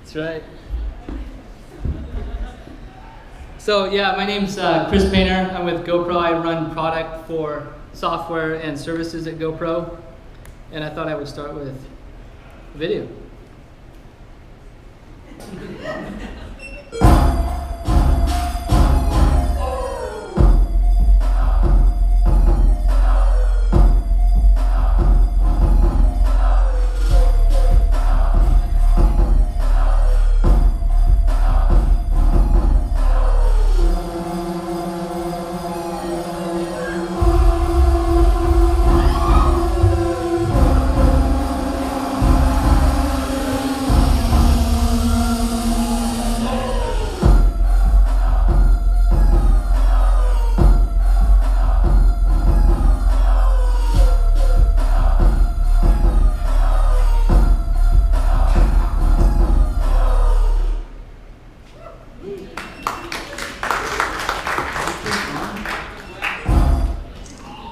That's right. So yeah, my name's Chris Painter. I'm with GoPro. I run product for software and services at GoPro. And I thought I would start with a video.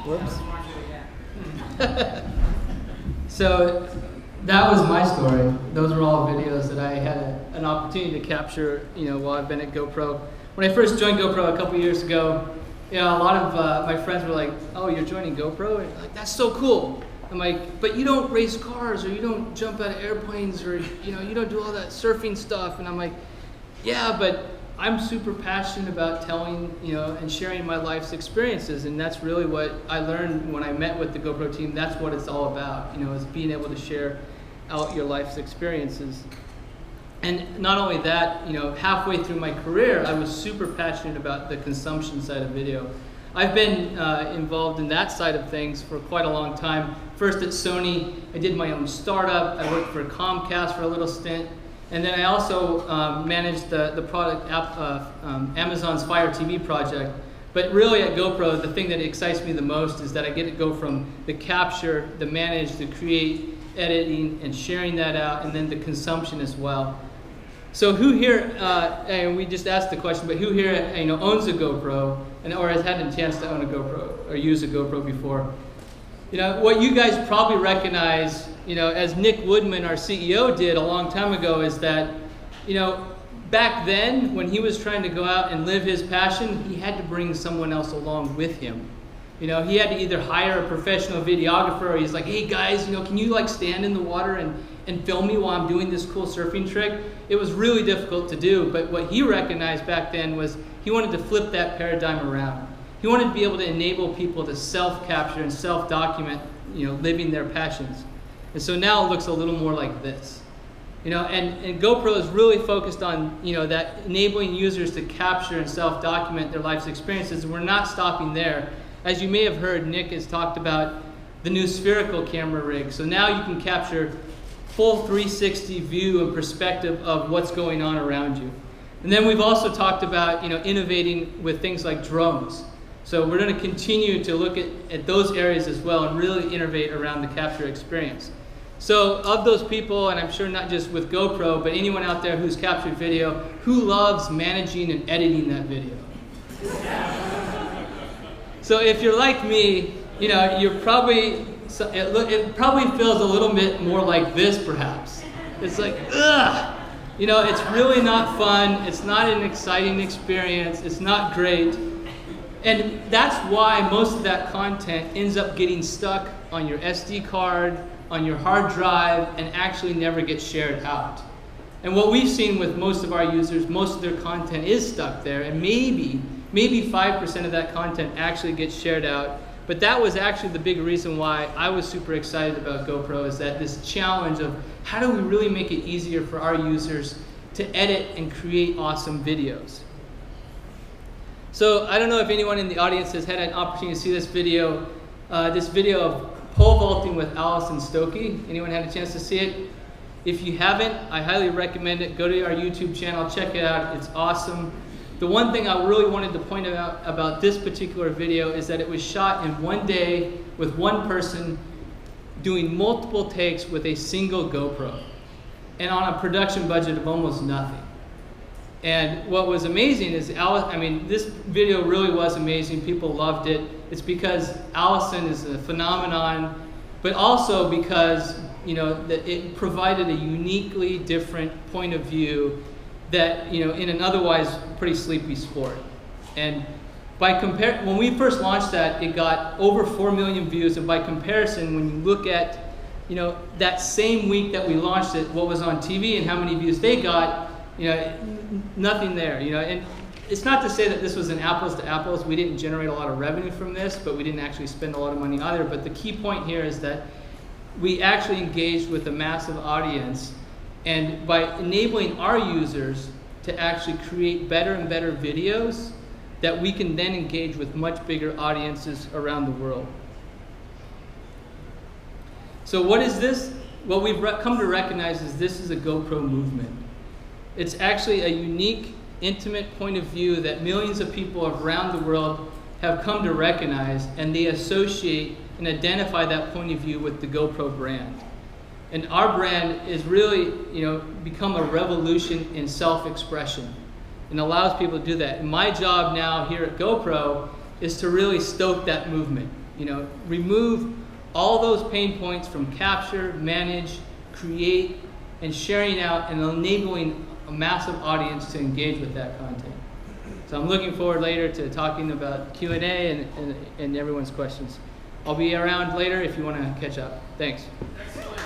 Whoops. So that was my story. Those were all videos that I had an opportunity to capture, while I've been at GoPro. When I first joined GoPro a couple years ago, a lot of my friends were like, "Oh, you're joining GoPro?" And like, "That's so cool." I'm like, "But you don't race cars, or you don't jump out of airplanes, or you don't do all that surfing stuff." And I'm like, "Yeah, but I'm super passionate about telling, and sharing my life's experiences, and that's really what I learned when I met with the GoPro team. That's what it's all about, is being able to share out your life's experiences." And not only that, halfway through my career, I was super passionate about the consumption side of video. I've been involved in that side of things for quite a long time. First at Sony, I did my own startup. I worked for Comcast for a little stint. And then I also managed the product Amazon's Fire TV project. But really at GoPro, the thing that excites me the most is that I get to go from the capture, the manage, the create, editing, and sharing that out, and then the consumption as well. So who here, and we just asked the question, but who here owns a GoPro, or has had a chance to own a GoPro, or use a GoPro before? What you guys probably recognize, as Nick Woodman, our CEO, did a long time ago, is that, back then, when he was trying to go out and live his passion, he had to bring someone else along with him. He had to either hire a professional videographer, or he's like, "Hey guys, can you stand in the water and film me while I'm doing this cool surfing trick?" It was really difficult to do, but what he recognized back then was he wanted to flip that paradigm around. He wanted to be able to enable people to self-capture and self-document, living their passions. And so now it looks a little more like this. And GoPro is really focused on, that enabling users to capture and self-document their life's experiences. And we're not stopping there. As you may have heard, Nick has talked about the new spherical camera rig. So now you can capture full 360 view and perspective of what's going on around you. And then we've also talked about, innovating with things like drones. So we're going to continue to look at those areas as well and really innovate around the capture experience. So of those people, and I'm sure not just with GoPro, but anyone out there who's captured video, who loves managing and editing that video? So if you're like me, you're probably, it probably feels a little bit more like this perhaps. It's like, ugh! It's really not fun, it's not an exciting experience, it's not great. And that's why most of that content ends up getting stuck on your SD card, on your hard drive, and actually never gets shared out. And what we've seen with most of our users, most of their content is stuck there, and maybe 5% of that content actually gets shared out. But that was actually the big reason why I was super excited about GoPro, is that this challenge of how do we really make it easier for our users to edit and create awesome videos. So I don't know if anyone in the audience has had an opportunity to see this video of pole vaulting with Allison Stokey. Anyone had a chance to see it? If you haven't, I highly recommend it. Go to our YouTube channel, check it out. It's awesome. The one thing I really wanted to point out about this particular video is that it was shot in one day with one person doing multiple takes with a single GoPro and on a production budget of almost nothing. And what was amazing is, this video really was amazing. People loved it. It's because Allison is a phenomenon, but also because, you know, that it provided a uniquely different point of view that, you know, in an otherwise pretty sleepy sport. And when we first launched that, it got over 4 million views, and by comparison, when you look at, you know, that same week that we launched it, what was on TV and how many views they got, you know, nothing there, you know. And it's not to say that this was an apples to apples. We didn't generate a lot of revenue from this, but we didn't actually spend a lot of money either. But the key point here is that we actually engaged with a massive audience, and by enabling our users to actually create better and better videos, that we can then engage with much bigger audiences around the world. So what is this? What we've come to recognize is this is a GoPro movement. It's actually a unique, intimate point of view that millions of people around the world have come to recognize, and they associate and identify that point of view with the GoPro brand. And our brand is really, you know, become a revolution in self-expression, and allows people to do that. And my job now here at GoPro is to really stoke that movement. You know, remove all those pain points from capture, manage, create, and sharing out and enabling a massive audience to engage with that content. So I'm looking forward later to talking about Q&A and everyone's questions. I'll be around later if you want to catch up. Thanks. Excellent.